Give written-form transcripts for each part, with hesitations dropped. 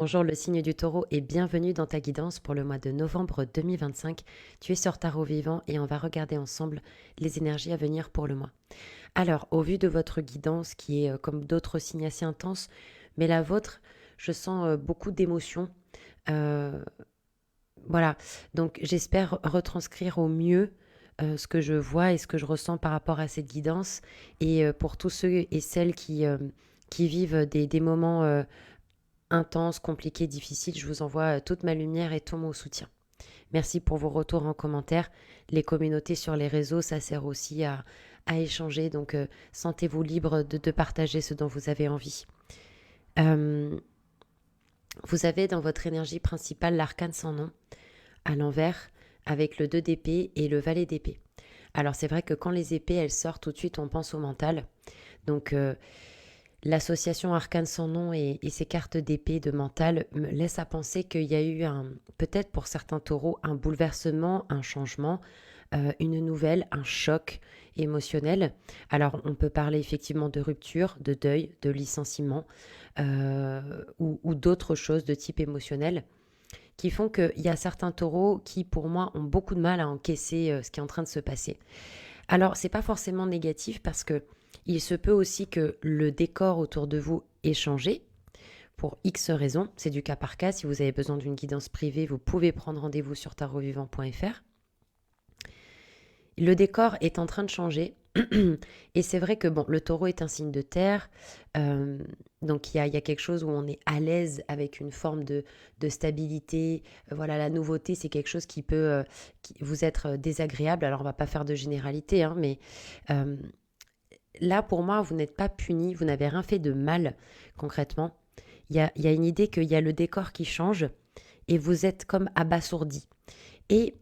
Bonjour le signe du taureau et bienvenue dans ta guidance pour le mois de novembre 2025. Tu es sur Tarot Vivant et on va regarder ensemble les énergies à venir pour le mois. Alors, au vu de votre guidance qui est comme d'autres signes assez intenses, mais la vôtre, je sens beaucoup d'émotions. Euh, voilà, donc j'espère retranscrire au mieux ce que je vois et ce que je ressens par rapport à cette guidance. Et pour tous ceux et celles qui vivent des moments intense, compliqué, difficile, je vous envoie toute ma lumière et tout mon soutien. Merci pour vos retours en commentaire. Les communautés sur les réseaux, ça sert aussi à échanger, donc sentez-vous libre de partager ce dont vous avez envie. Euh, Vous avez dans votre énergie principale l'arcane sans nom, à l'envers, avec le 2 d'épée et le valet d'épée. Alors c'est vrai que quand les épées, elles sortent, tout de suite on pense au mental. Donc l'association arcane sans nom et ces cartes d'épée de mental me laissent à penser qu'il y a eu peut-être pour certains taureaux, un bouleversement, un changement, une nouvelle, un choc émotionnel. Alors on peut parler effectivement de rupture, de deuil, de licenciement ou d'autres choses de type émotionnel qui font qu'il y a certains taureaux qui pour moi ont beaucoup de mal à encaisser ce qui est en train de se passer. Alors, c'est pas forcément négatif parce que il se peut aussi que le décor autour de vous ait changé pour X raisons. C'est du cas par cas. Si vous avez besoin d'une guidance privée, vous pouvez prendre rendez-vous sur tarotvivant.fr. Le décor est en train de changer. Et c'est vrai que bon, le taureau est un signe de terre, euh, donc il y a quelque chose où on est à l'aise avec une forme de stabilité. Voilà, la nouveauté, c'est quelque chose qui peut vous être désagréable. Alors on va pas faire de généralité, hein, mais euh, là pour moi, vous n'êtes pas puni, vous n'avez rien fait de mal concrètement. Il y a une idée qu'il y a le décor qui change et vous êtes comme abasourdi. Et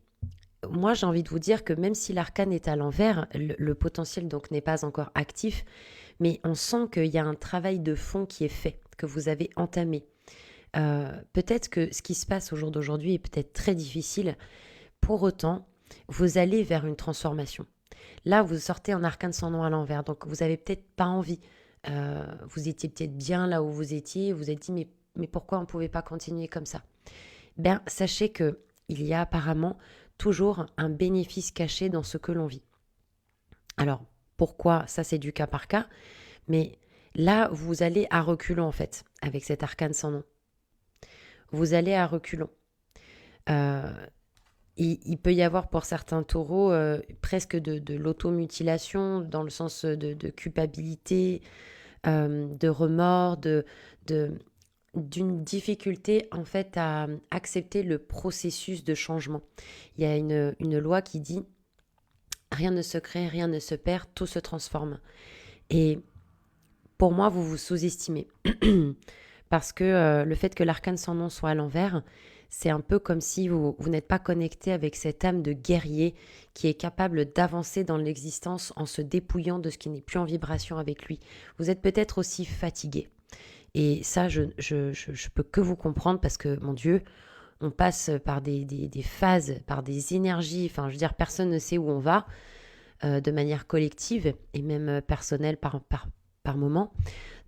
moi, j'ai envie de vous dire que même si l'arcane est à l'envers, le potentiel donc n'est pas encore actif, mais on sent qu'il y a un travail de fond qui est fait, que vous avez entamé. Peut-être que ce qui se passe au jour d'aujourd'hui est peut-être très difficile. Pour autant, vous allez vers une transformation. Là, vous sortez en arcane sans nom à l'envers, donc vous avez peut-être pas envie. Vous étiez peut-être bien là où vous étiez, vous vous êtes dit mais pourquoi on ne pouvait pas continuer comme ça. Ben, sachez que il y a apparemment toujours un bénéfice caché dans ce que l'on vit. Alors, pourquoi? Ça, c'est du cas par cas. Mais là, vous allez à reculons, en fait, avec cet arcane sans nom. Vous allez à reculons. Euh, il peut y avoir pour certains taureaux presque de l'automutilation, dans le sens de culpabilité, de remords, de, d'une difficulté en fait à accepter le processus de changement. Il y a une loi qui dit rien ne se crée, rien ne se perd, tout se transforme. Et pour moi, vous vous sous-estimez. Parce que le fait que l'arcane sans nom soit à l'envers, c'est un peu comme si vous n'êtes pas connecté avec cette âme de guerrier qui est capable d'avancer dans l'existence en se dépouillant de ce qui n'est plus en vibration avec lui. Vous êtes peut-être aussi fatigué. Et ça, je peux que vous comprendre parce que, mon Dieu, on passe par des phases, par des énergies. Enfin, je veux dire, personne ne sait où on va de manière collective et même personnelle par moment.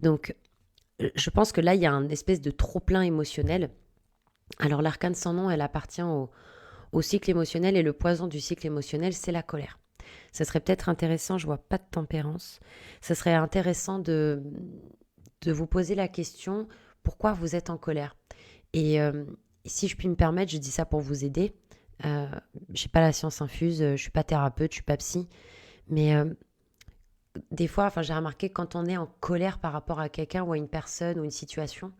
Donc, je pense que là, il y a un espèce de trop-plein émotionnel. Alors, l'arcane sans nom, elle appartient au cycle émotionnel et le poison du cycle émotionnel, c'est la colère. Ça serait peut-être intéressant, je vois pas de tempérance, ça serait intéressant de vous poser la question pourquoi vous êtes en colère. Et si je puis me permettre, je dis ça pour vous aider. Euh, je n'ai pas la science infuse, je ne suis pas thérapeute, je ne suis pas psy, mais des fois, enfin, j'ai remarqué quand on est en colère par rapport à quelqu'un ou à une personne ou une situation,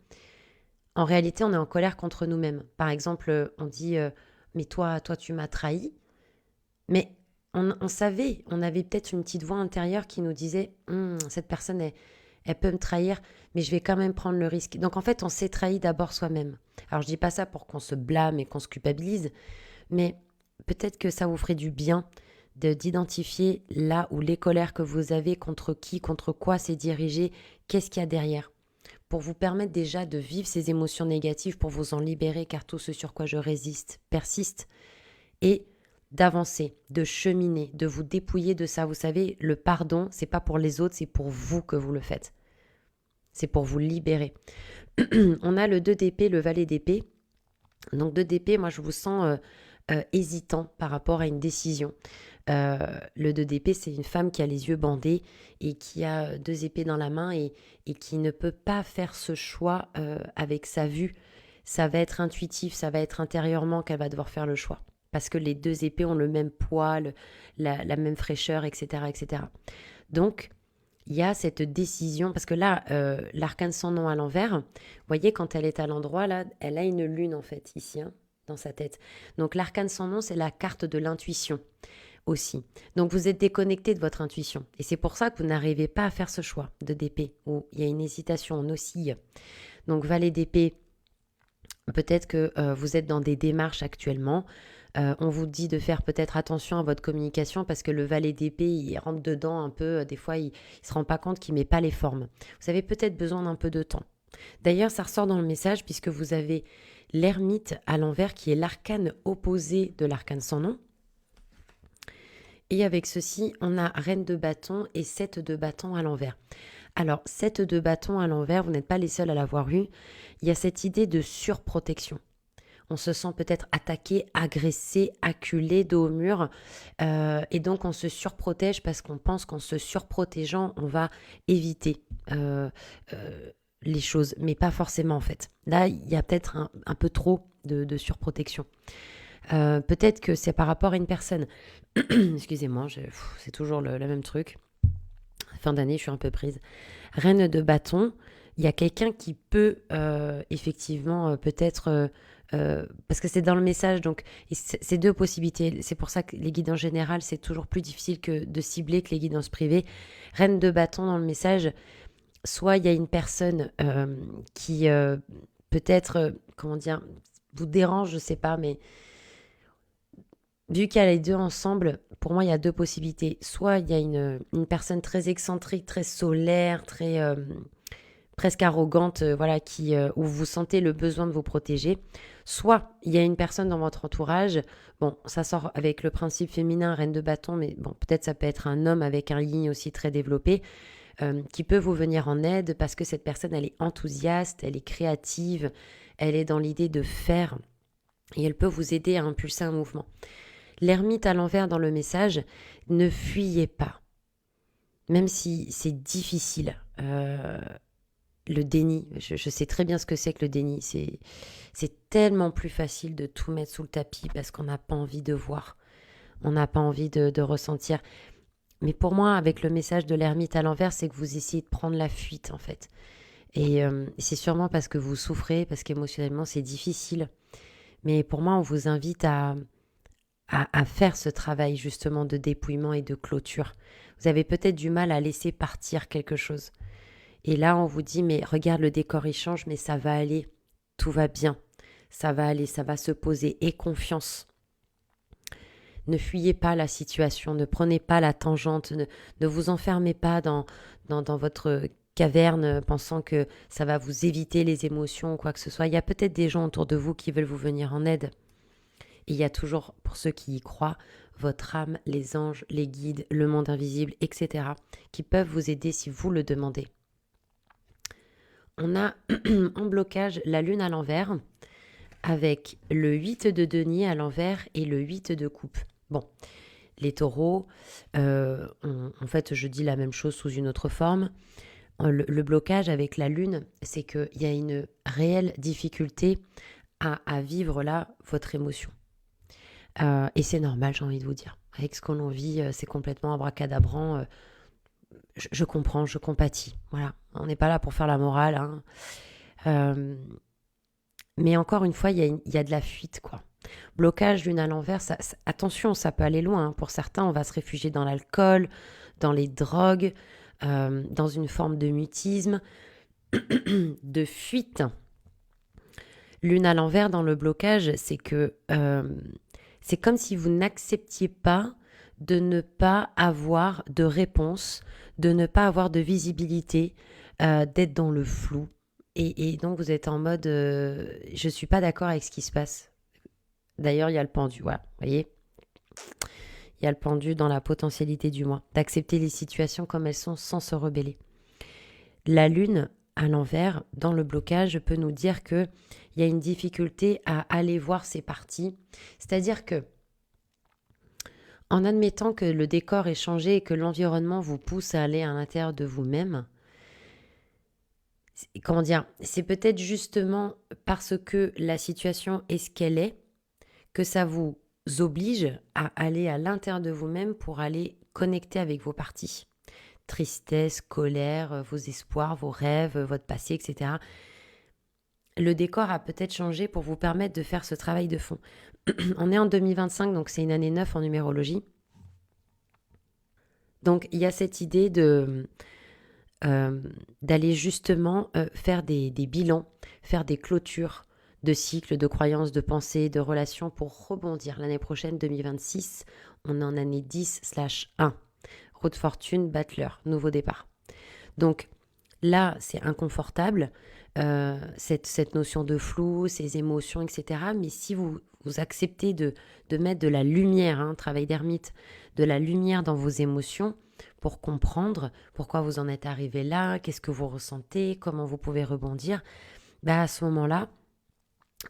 en réalité, on est en colère contre nous-mêmes. Par exemple, on dit mais toi, tu m'as trahi. Mais on savait, on avait peut-être une petite voix intérieure qui nous disait cette personne, elle peut me trahir, mais je vais quand même prendre le risque. Donc en fait, on s'est trahi d'abord soi-même. Alors je dis pas ça pour qu'on se blâme et qu'on se culpabilise, mais peut-être que ça vous ferait du bien d'identifier là où les colères que vous avez, contre qui, contre quoi c'est dirigé, qu'est-ce qu'il y a derrière. Pour vous permettre déjà de vivre ces émotions négatives, pour vous en libérer, car tout ce sur quoi je résiste persiste. Et d'avancer, de cheminer, de vous dépouiller de ça. Vous savez, le pardon, c'est pas pour les autres, c'est pour vous que vous le faites. C'est pour vous libérer. On a le 2 d'épée, le valet d'épée. Donc 2 d'épée, moi je vous sens hésitant par rapport à une décision. Euh, le 2 d'épée, c'est une femme qui a les yeux bandés et qui a 2 épées dans la main et qui ne peut pas faire ce choix avec sa vue. Ça va être intuitif, ça va être intérieurement qu'elle va devoir faire le choix. Parce que les 2 épées ont le même poids, la même fraîcheur, etc., etc. Donc, il y a cette décision, parce que là, l'arcane sans nom à l'envers, vous voyez, quand elle est à l'endroit, là, elle a une lune, en fait, ici, hein, dans sa tête. Donc, l'arcane sans nom, c'est la carte de l'intuition aussi. Donc, vous êtes déconnecté de votre intuition. Et c'est pour ça que vous n'arrivez pas à faire ce choix de d'épée, où il y a une hésitation, on oscille. Donc, valet d'épée, peut-être que vous êtes dans des démarches actuellement. On vous dit de faire peut-être attention à votre communication parce que le valet d'épée, il rentre dedans un peu. Des fois, il ne se rend pas compte qu'il ne met pas les formes. Vous avez peut-être besoin d'un peu de temps. D'ailleurs, ça ressort dans le message puisque vous avez l'ermite à l'envers qui est l'arcane opposé de l'arcane sans nom. Et avec ceci, on a reine de bâton et 7 de bâton à l'envers. Alors, 7 de bâton à l'envers, vous n'êtes pas les seuls à l'avoir eu. Il y a cette idée de surprotection. On se sent peut-être attaqué, agressé, acculé, dos au mur. Et donc, on se surprotège parce qu'on pense qu'en se surprotégeant, on va éviter les choses. Mais pas forcément, en fait. Là, il y a peut-être un peu trop de surprotection. Peut-être que c'est par rapport à une personne. Excusez-moi, c'est toujours le même truc. Fin d'année, je suis un peu prise. Reine de bâton, il y a quelqu'un qui peut effectivement peut-être... parce que c'est dans le message, donc c'est deux possibilités. C'est pour ça que les guidances générales, c'est toujours plus difficile que de cibler que les guidances privées. Reine de bâton dans le message, soit il y a une personne qui peut-être, comment dire, vous dérange, je sais pas, mais vu qu'il y a les deux ensemble, pour moi, il y a deux possibilités. Soit il y a une personne très excentrique, très solaire, très presque arrogante, voilà, où vous sentez le besoin de vous protéger. Soit il y a une personne dans votre entourage, bon, ça sort avec le principe féminin, reine de bâton, mais bon, peut-être ça peut être un homme avec un yin aussi très développé, qui peut vous venir en aide parce que cette personne, elle est enthousiaste, elle est créative, elle est dans l'idée de faire et elle peut vous aider à impulser un mouvement. L'ermite à l'envers dans le message, ne fuyez pas, même si c'est difficile. Le déni, je sais très bien ce que c'est que le déni. C'est tellement plus facile de tout mettre sous le tapis parce qu'on n'a pas envie de voir, on n'a pas envie de ressentir. Mais pour moi, avec le message de l'ermite à l'envers, c'est que vous essayez de prendre la fuite en fait. Et c'est sûrement parce que vous souffrez, parce qu'émotionnellement c'est difficile. Mais pour moi, on vous invite à faire ce travail justement de dépouillement et de clôture. Vous avez peut-être du mal à laisser partir quelque chose. Et là, on vous dit, mais regarde, le décor, il change, mais ça va aller, tout va bien, ça va aller, ça va se poser, aie confiance. Ne fuyez pas la situation, ne prenez pas la tangente, ne vous enfermez pas dans votre caverne pensant que ça va vous éviter les émotions ou quoi que ce soit. Il y a peut-être des gens autour de vous qui veulent vous venir en aide. Et il y a toujours, pour ceux qui y croient, votre âme, les anges, les guides, le monde invisible, etc., qui peuvent vous aider si vous le demandez. On a en blocage la lune à l'envers avec le 8 de denier à l'envers et le 8 de coupe. Bon, les taureaux, en fait, je dis la même chose sous une autre forme. Le blocage avec la lune, c'est qu'il y a une réelle difficulté à vivre là votre émotion. Et c'est normal, j'ai envie de vous dire. Avec ce qu'on en vit, c'est complètement abracadabrant. Je comprends, je compatis. Voilà, on n'est pas là pour faire la morale. Hein. Mais encore une fois, il y a de la fuite, quoi. Blocage lune à l'envers, attention, ça peut aller loin. Hein. Pour certains, on va se réfugier dans l'alcool, dans les drogues, dans une forme de mutisme, de fuite. Lune à l'envers dans le blocage, c'est que c'est comme si vous n'acceptiez pas de ne pas avoir de réponse, de ne pas avoir de visibilité, d'être dans le flou. Et donc vous êtes en mode je suis pas d'accord avec ce qui se passe. D'ailleurs, il y a le pendu, voilà, vous voyez. Il y a le pendu dans la potentialité du moi, d'accepter les situations comme elles sont sans se rebeller. La lune à l'envers, dans le blocage, peut nous dire qu'il y a une difficulté à aller voir ces parties. C'est-à-dire que, en admettant que le décor est changé et que l'environnement vous pousse à aller à l'intérieur de vous-même, comment dire, c'est peut-être justement parce que la situation est ce qu'elle est, que ça vous oblige à aller à l'intérieur de vous-même pour aller connecter avec vos parties. Tristesse, colère, vos espoirs, vos rêves, votre passé, etc. Le décor a peut-être changé pour vous permettre de faire ce travail de fond. On est en 2025, donc c'est une année 9 en numérologie. Donc il y a cette idée d'aller justement faire des bilans, faire des clôtures de cycles, de croyances, de pensées, de relations pour rebondir. L'année prochaine, 2026, on est en année 10/1. Roue de fortune, battleur, nouveau départ. Donc là, c'est inconfortable, cette notion de flou, ces émotions, etc. Mais si vous acceptez de mettre de la lumière, travail d'ermite, de la lumière dans vos émotions pour comprendre pourquoi vous en êtes arrivé là, qu'est-ce que vous ressentez, comment vous pouvez rebondir, à ce moment-là,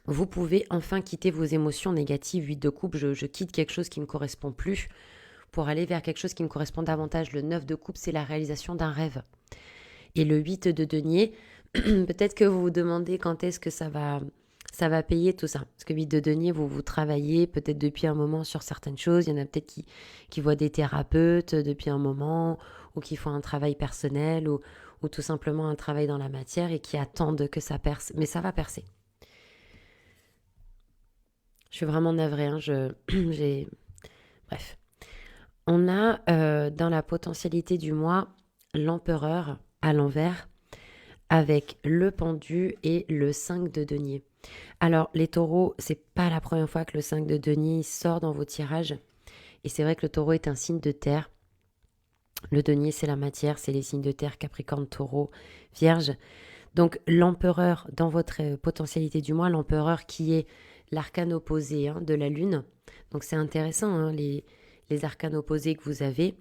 vous pouvez enfin quitter vos émotions négatives. 8 de coupe, je quitte quelque chose qui ne me correspond plus pour aller vers quelque chose qui me correspond davantage. Le 9 de coupe, c'est la réalisation d'un rêve. Et le 8 de denier, peut-être que vous vous demandez quand est-ce que ça va payer tout ça. Parce que 8 de denier, vous travaillez peut-être depuis un moment sur certaines choses. Il y en a peut-être qui voient des thérapeutes depuis un moment, ou qui font un travail personnel, ou tout simplement un travail dans la matière et qui attendent que ça perce. Mais ça va percer. Je suis vraiment navrée. Bref. On a dans la potentialité du mois l'empereur à l'envers avec le pendu et le 5 de denier. Alors les taureaux, c'est pas la première fois que le 5 de denier sort dans vos tirages. Et c'est vrai que le taureau est un signe de terre. Le denier, c'est la matière, c'est les signes de terre, Capricorne, Taureau, Vierge. Donc l'empereur, dans votre potentialité du mois, l'empereur qui est l'arcane opposé de la lune. Donc c'est intéressant, les arcanes opposés que vous avez.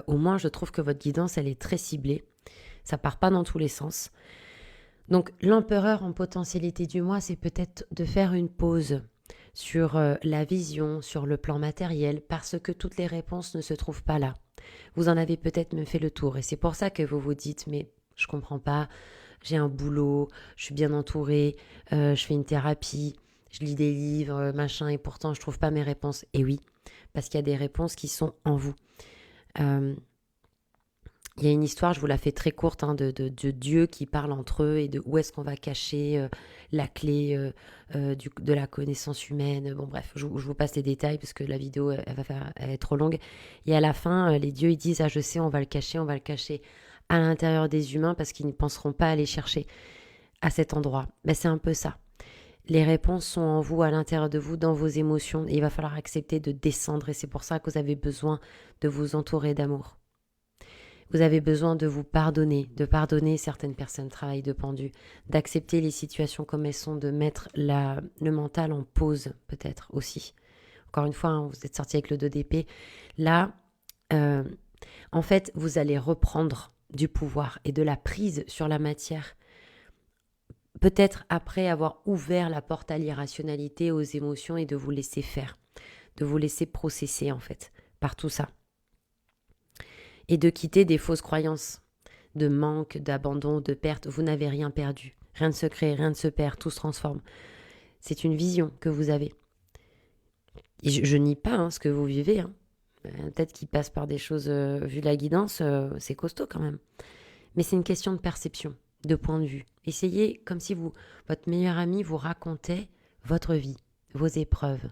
Au moins, je trouve que votre guidance, elle est très ciblée. Ça part pas dans tous les sens. Donc l'empereur en potentialité du mois, c'est peut-être de faire une pause sur la vision, sur le plan matériel, parce que toutes les réponses ne se trouvent pas là. Vous en avez peut-être même fait le tour, et c'est pour ça que vous vous dites, mais je comprends pas, j'ai un boulot, je suis bien entourée, je fais une thérapie, je lis des livres, machin, et pourtant je trouve pas mes réponses. Et oui, parce qu'il y a des réponses qui sont en vous. Il y a une histoire, je vous la fais très courte, de Dieu qui parle entre eux et de où est-ce qu'on va cacher la clé de la connaissance humaine. Bon bref, je vous passe les détails parce que la vidéo elle va être trop longue. Et à la fin, les dieux ils disent je sais, on va le cacher à l'intérieur des humains parce qu'ils ne penseront pas aller chercher à cet endroit. C'est un peu ça. Les réponses sont en vous, à l'intérieur de vous, dans vos émotions. Et il va falloir accepter de descendre et c'est pour ça que vous avez besoin de vous entourer d'amour. Vous avez besoin de vous pardonner, de pardonner certaines personnes, travail de pendu, d'accepter les situations comme elles sont, de mettre le mental en pause peut-être aussi. Encore une fois, vous êtes sorti avec le 2 d'épée. Là, en fait, vous allez reprendre du pouvoir et de la prise sur la matière. Peut-être après avoir ouvert la porte à l'irrationalité, aux émotions et de vous laisser faire, de vous laisser processer en fait par tout ça. Et de quitter des fausses croyances, de manque, d'abandon, de perte. Vous n'avez rien perdu. Rien ne se crée, rien ne se perd, tout se transforme. C'est une vision que vous avez. Et je nie pas ce que vous vivez. Peut-être qu'il passe par des choses, vu la guidance, c'est costaud quand même. Mais c'est une question de perception, de point de vue. Essayez comme si votre meilleur ami vous racontait votre vie, vos épreuves.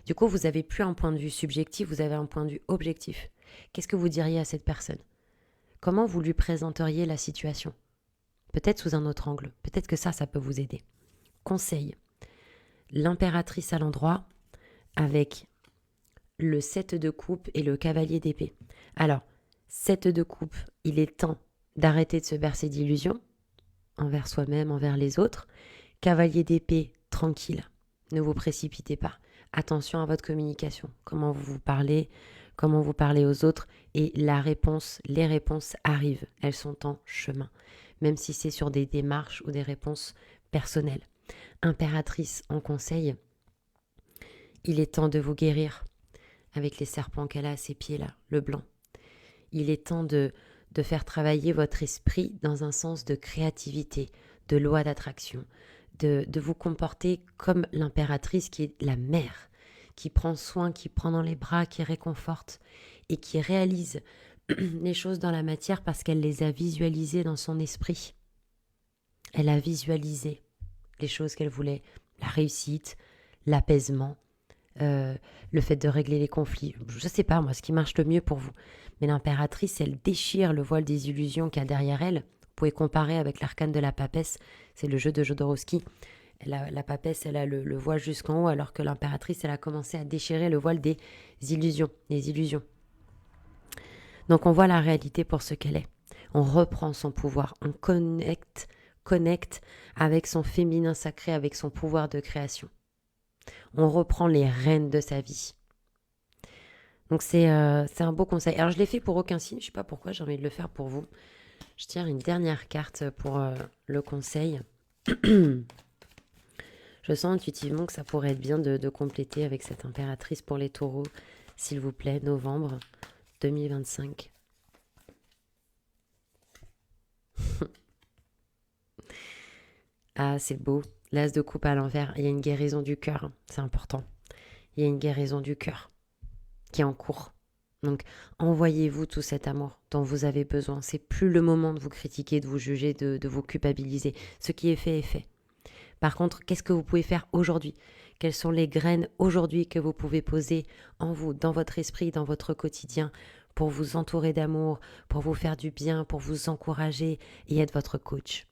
Du coup, vous n'avez plus un point de vue subjectif, vous avez un point de vue objectif. Qu'est-ce que vous diriez à cette personne ? Comment vous lui présenteriez la situation ? Peut-être sous un autre angle. Peut-être que ça peut vous aider. Conseil. L'impératrice à l'endroit avec le 7 de coupe et le cavalier d'épée. Alors, 7 de coupe, il est temps d'arrêter de se bercer d'illusions envers soi-même, envers les autres. Cavalier d'épée, tranquille. Ne vous précipitez pas. Attention à votre communication. Comment vous parlez, comment vous parlez aux autres. Et les réponses arrivent. Elles sont en chemin. même si c'est sur des démarches ou des réponses personnelles. Impératrice en conseil, il est temps de vous guérir avec les serpents qu'elle a à ses pieds là, le blanc. Il est temps de faire travailler votre esprit dans un sens de créativité, de loi d'attraction, de vous comporter comme l'impératrice qui est la mère, qui prend soin, qui prend dans les bras, qui réconforte et qui réalise les choses dans la matière parce qu'elle les a visualisées dans son esprit. Elle a visualisé les choses qu'elle voulait, la réussite, l'apaisement, le fait de régler les conflits. Je ne sais pas, moi, ce qui marche le mieux pour vous. Mais l'impératrice, elle déchire le voile des illusions qu'il y a derrière elle. Vous pouvez comparer avec l'arcane de la papesse, c'est le jeu de Jodorowsky. La papesse, elle a le voile jusqu'en haut, alors que l'impératrice, elle a commencé à déchirer le voile des illusions, les illusions. Donc on voit la réalité pour ce qu'elle est. On reprend son pouvoir, on connecte avec son féminin sacré, avec son pouvoir de création. On reprend les rênes de sa vie. Donc c'est un beau conseil. Alors je l'ai fait pour aucun signe, je ne sais pas pourquoi, j'ai envie de le faire pour vous. Je tire une dernière carte pour le conseil. Je sens intuitivement que ça pourrait être bien de compléter avec cette impératrice pour les taureaux, s'il vous plaît, novembre 2025. Ah, c'est beau. L'as de coupe à l'envers. Il y a une guérison du cœur. C'est important. Il y a une guérison du cœur qui est en cours. Donc, envoyez-vous tout cet amour dont vous avez besoin. C'est plus le moment de vous critiquer, de vous juger, de vous culpabiliser. Ce qui est fait est fait. Par contre, qu'est-ce que vous pouvez faire aujourd'hui ? Quelles sont les graines aujourd'hui que vous pouvez poser en vous, dans votre esprit, dans votre quotidien, pour vous entourer d'amour, pour vous faire du bien, pour vous encourager et être votre coach ?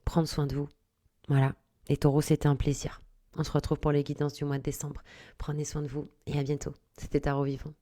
Prendre soin de vous. Voilà. Les taureaux, c'était un plaisir. On se retrouve pour les guidances du mois de décembre. Prenez soin de vous et à bientôt. C'était Tarot Vivant.